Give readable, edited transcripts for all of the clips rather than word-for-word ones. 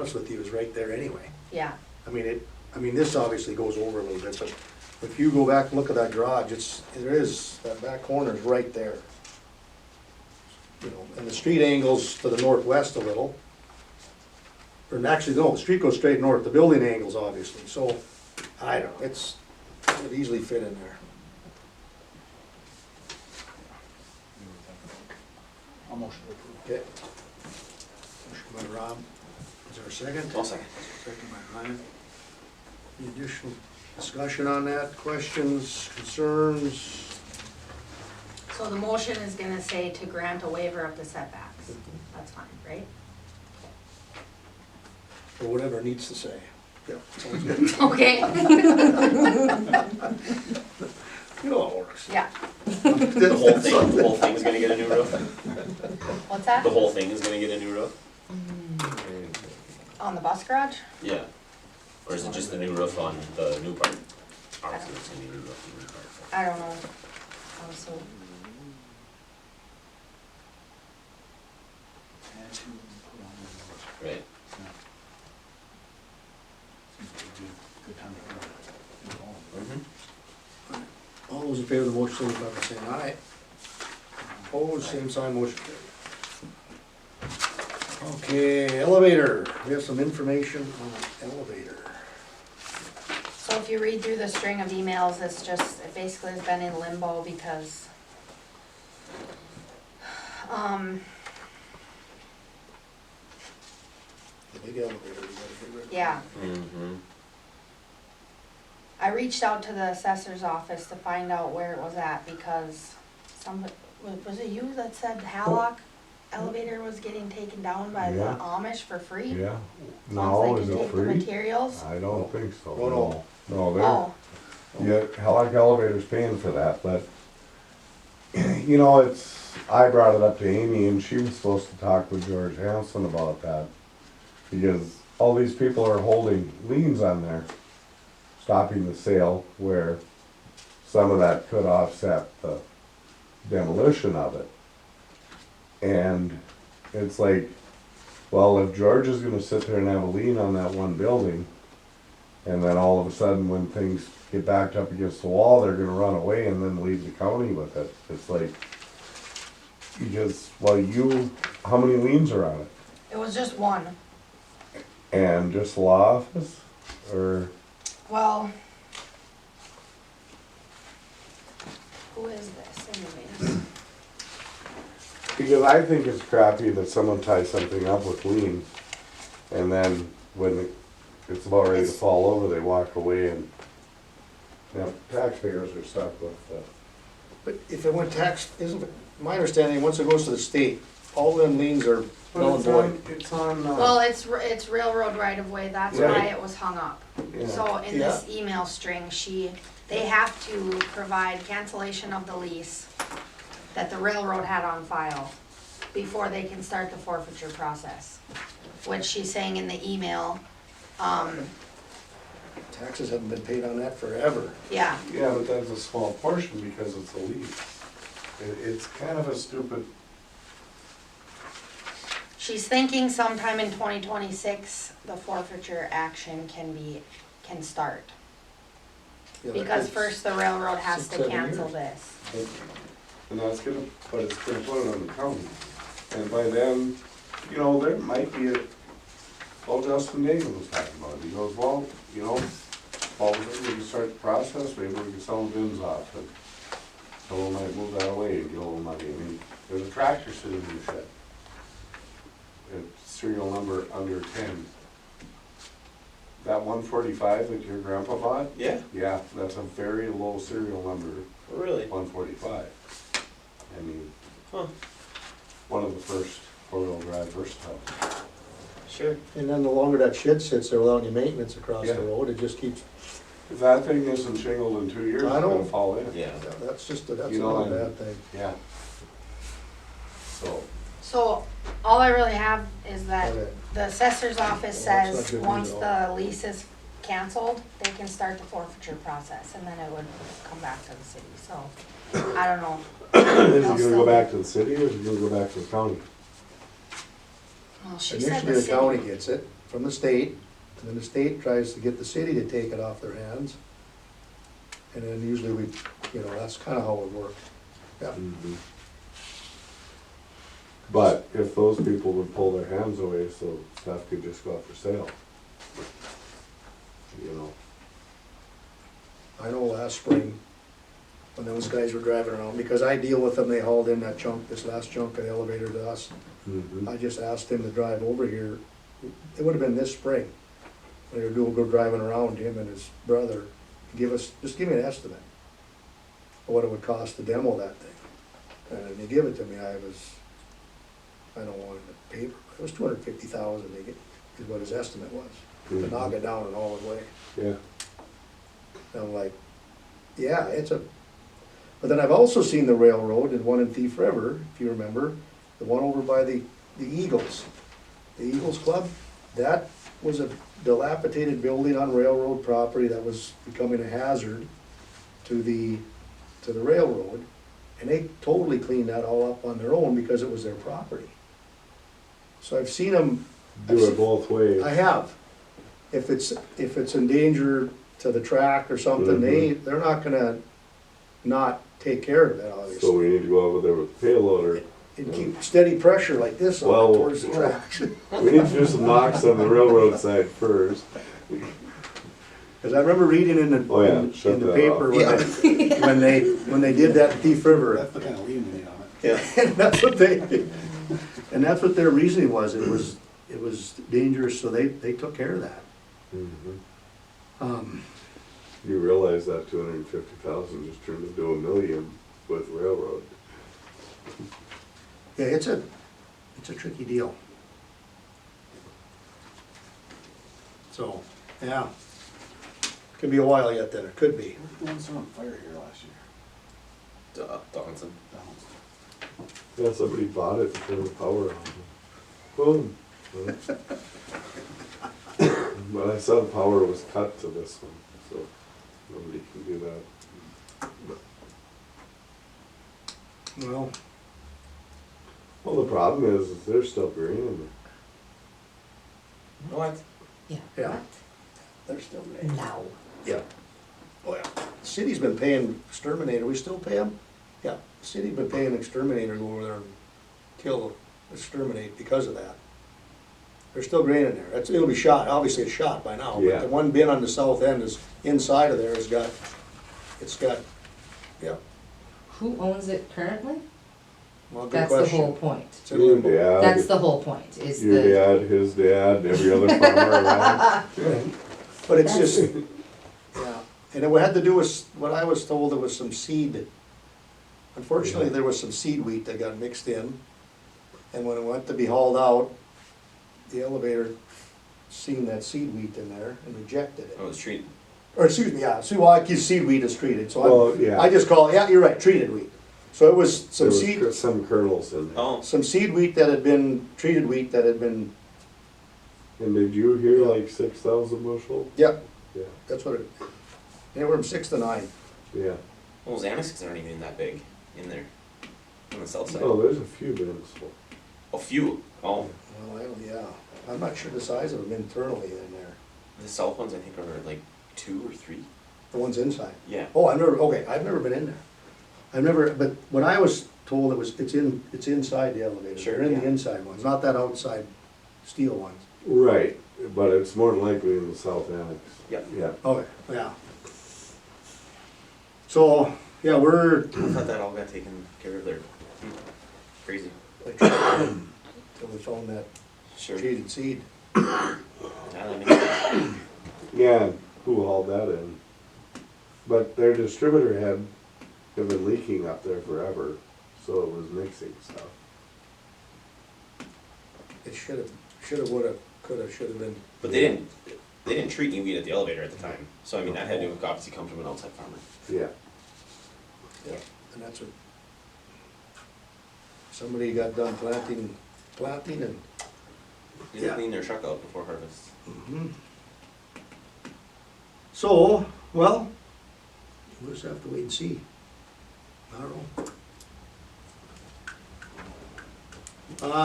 honest with you, is right there anyway. Yeah, I mean, this obviously goes over a little bit, but if you go back and look at that garage, that back corner is right there. You know, and the street angles to the northwest a little. Or actually, no, the street goes straight north, the building angles obviously, so, I don't know, it would easily fit in there. I'll motion to approve. Okay. Motion by Rob, is there a second? I'll second. Second by Ryan. Any additional discussion on that, questions, concerns? so the motion is gonna say to grant a waiver of the setbacks. That's fine, right? Or whatever it needs to say. Yeah, sounds good. Okay. You know how it works. Yeah, The whole thing's gonna get a new roof? what's that? The whole thing is gonna get a new roof? On the bus garage? Yeah. Or is it just the new roof on the new part? Obviously, it's gonna be a new roof on the new part. I don't know, honestly. Add to and put on the list. Right. Seems like a good time to go. All those in favor of the motion, signify by saying aye. Opposed, same sign, motion carried. Okay, elevator, we have some information on elevator. So if you read through the string of emails, it basically has been in limbo because, The big elevator, we gotta get rid of. yeah. Mm-hmm. I reached out to the assessor's office to find out where it was at because was it you that said Hallock elevator was getting taken down by the Yeah. Amish for free? Yeah. As long No, as is they can it take the free? materials? I don't think so. No. No, Oh, yeah, Halleck Elevator's paying for that, but, you know, I brought it up to Amy and she was supposed to talk with George Hanson about that. Because all these people are holding liens on there, stopping the sale, where some of that could offset the demolition of it. And it's like, well, if George is gonna sit there and have a lien on that one building, and then all of a sudden when things get backed up against the wall, they're gonna run away and then leave the county with it. It's like, because, well, how many liens are on it? it was just one. And just law office, or, Well, who is this anyways? because I think it's crappy that someone ties something up with lien, and then when it's about ready to It's- fall over, they walk away and, you know, taxpayers are stuck with the. But if it went my understanding, once it goes to the state, all them liens are null and void. It's on, Well, it's railroad right of way, that's Right. why it was hung up. yeah. So in this email string, they have to provide cancellation of the lease that the railroad had on file before they can start the forfeiture process. Which she's saying in the email, Taxes haven't been paid on that forever. yeah, Yeah, but that's a small portion because it's a lease. It's kind of a stupid, she's thinking sometime in 2026, the forfeiture action can start. Yeah, that Because takes- first the railroad has 6, to 7 cancel years. this. and that's gonna, but it's gonna put it on the county. And by then, you know, there might be well, Justin Dagan was talking about it. He goes, well, you know, all of a sudden we can start the process, maybe we can sell the bins off and someone might move that away and get a little money. I mean, there's a tractor sitting in the shed. It's serial number under 10. That 145 that your grandpa bought? Yeah, Yeah, that's a very low serial number, really? 145. I mean, Huh, one of the first four-wheel drive versatile. sure. And then the longer that shed sits there without any maintenance across Yeah. the road, it just keeps, If that thing isn't shingled in 2 years, it's I know. gonna fall in. Yeah. that's You know, another and- bad thing. Yeah. So, So, all I really have is that Okay. the assessor's office Well, that's says, not good once news at the lease is canceled, they can start the forfeiture process, and then it would come back to the city, so, I don't know. is it gonna go back to the city or is it gonna go back to the county? Well, she said Initially, the the county city. gets it, from the state, and then the state tries to get the city to take it off their hands. And then usually we, you know, that's kinda how it works. Yeah, Mhm. But if those people would pull their hands away, so stuff could just go up for sale. You know, I know last spring, when those guys were driving around, because I deal with them, they hauled in that chunk, this last chunk of the elevator to us. mhm. I just asked him to drive over here, it would've been this spring. They were doing, go driving around, him and his brother, just give me an estimate of what it would cost to demo that thing. And they give it to me, I don't want it in paper, but it was 250,000, is what his estimate was, to Mhm. knock it down and haul it away. Yeah, And I'm like, yeah, but then I've also seen the railroad, and one in Thief River, if you remember, the one over by the Eagles, the Eagles Club, that was a dilapidated building on railroad property that was becoming a hazard to the railroad, and they totally cleaned that all up on their own because it was their property. So I've seen them. do it both ways. I have. If it's in danger to the track or something, they're not gonna not take care of that, So obviously. we need to go over there with the payload, or And keep steady pressure like this on Well, it towards the tracks. we need to do some knocks on the railroad side first. Cause I remember reading in the, Oh, yeah, in shut the that paper off. when they did that in Thief River. That's the kind of leaning me on it. Yeah. And that's what their reasoning was, it was dangerous, so they took care of that. Mhm. Um, You realize that 250,000 just turned into $1 million with railroad. Yeah, it's a tricky deal. So, yeah. Could be a while yet then, it could be. Who won some on fire here last year? Dawson. Downs. Yeah, somebody bought it and turned the power on. Boom. But I saw the power was cut to this one, so nobody can do that. Well, Well, the problem is there's still green in What? Yeah. yeah, they're still paying. No. Yeah. Oh, yeah. The city's been paying exterminator, we still pay them? Yeah, the city's been paying exterminator to go over there and kill, exterminate because of that. There's still grain in there, it'll be shot, obviously it's shot by now, Yeah. but the one bin on the south end is, inside of there it's got, yeah, Who owns it currently? well, good That's the question. whole point. It's it. in Your limbo. That's dad, the whole point, is your the, dad, his dad, every other farmer around. But it's just, yeah, and it had to do with, what I was told, there was some seed. Unfortunately, Yeah. there was some seed wheat that got mixed in, and when it went to be hauled out, the elevator seen that seed wheat in there and rejected it. Oh, it's treated. Or excuse me, yeah, see, well, I use seed wheat as treated, so Well, yeah. I just call it, yeah, you're right, treated wheat. So it was There some was seed, some kernels in there. Oh, some seed wheat that had been, treated wheat that had been, And did you hear like 6,000 bushel? yeah, Yeah, that's what it, anywhere from 6 to 9. yeah. well, those annexes aren't even that big in there, on the south side. Oh, there's a few bins full. A few. Oh, Well, yeah, I'm not sure the size of them internally in there, the south ones I think are like 2 or 3. the ones inside. Yeah. Oh, I've never been in there. But when I was told it's inside the elevator. Sure, They're in the yeah. inside ones, not that outside steel ones. Right, but it's more than likely in the south annex. Yep. Yeah. Okay, yeah. So, yeah, we're, I thought that all got taken care of there. Crazy. till we found that Sure. treated seed. Yeah, that makes sense. Yeah, who hauled that in? But their distributor had been leaking up there forever, so it was mixing stuff. It should've, would've, could've, should've been. But they didn't treat any weed at the elevator at the time. So I mean that had to have obviously come from an outside farmer. Yeah. Yeah, and that's what, somebody got done planting and, They Yeah. clean their truck out before harvest. so, well, we'll just have to wait and see. I don't know.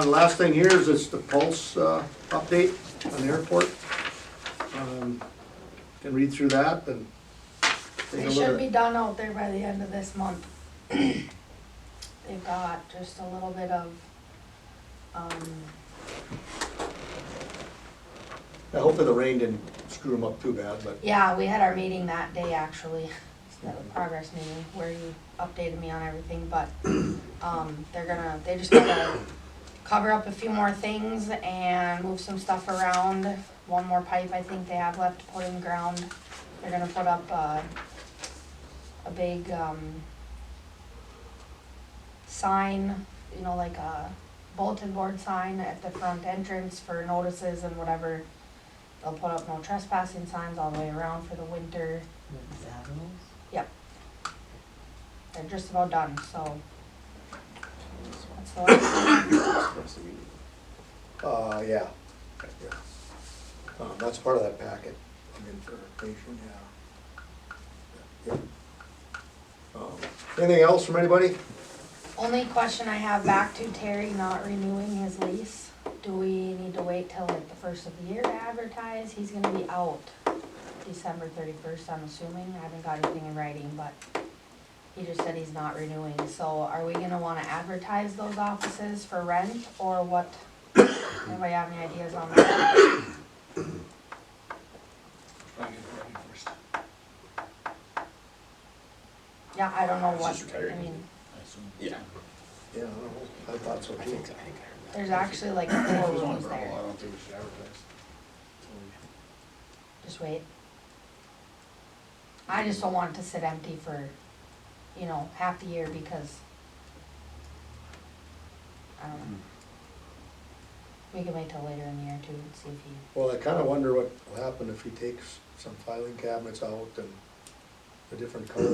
The last thing here is the Pulse update. on the airport. Can read through that and take a They look should at be it. done out there by the end of this month. They've got just a little bit of, Yeah, hopefully the rain didn't screw them up too bad, but yeah, we had our meeting that day actually, the progress meeting, where you updated me on everything, but, they just gotta cover up a few more things and move some stuff around. One more pipe I think they have left to put in the ground. They're gonna put up a big, sign, you know, like a bulletin board sign at the front entrance for notices and whatever. They'll put up no trespassing signs all the way around for the winter. Yep. They're just about done, so. That's the last one. yeah. That's part of that packet, information, yeah. Yep. Anything else from anybody? Only question I have back to Terry not renewing his lease. Do we need to wait till like the first of the year to advertise? He's gonna be out December 31st, I'm assuming. I haven't got anything in writing, but he just said he's not renewing. So are we gonna wanna advertise those offices for rent or what? Anybody have any ideas on that? Try and get it ready first. Yeah, I don't know He's what, just retired. I mean, I assume. Yeah. Yeah, I don't know. I thought so I too. think I heard that. there's actually like 4 If it was only rooms gravel, I there. don't think we should advertise. Just wait. I just don't want it to sit empty for, you know, half the year because, I don't know. We can wait till later in the year too and see if he, Well, I kinda wonder what will happen if he takes some filing cabinets out and the different color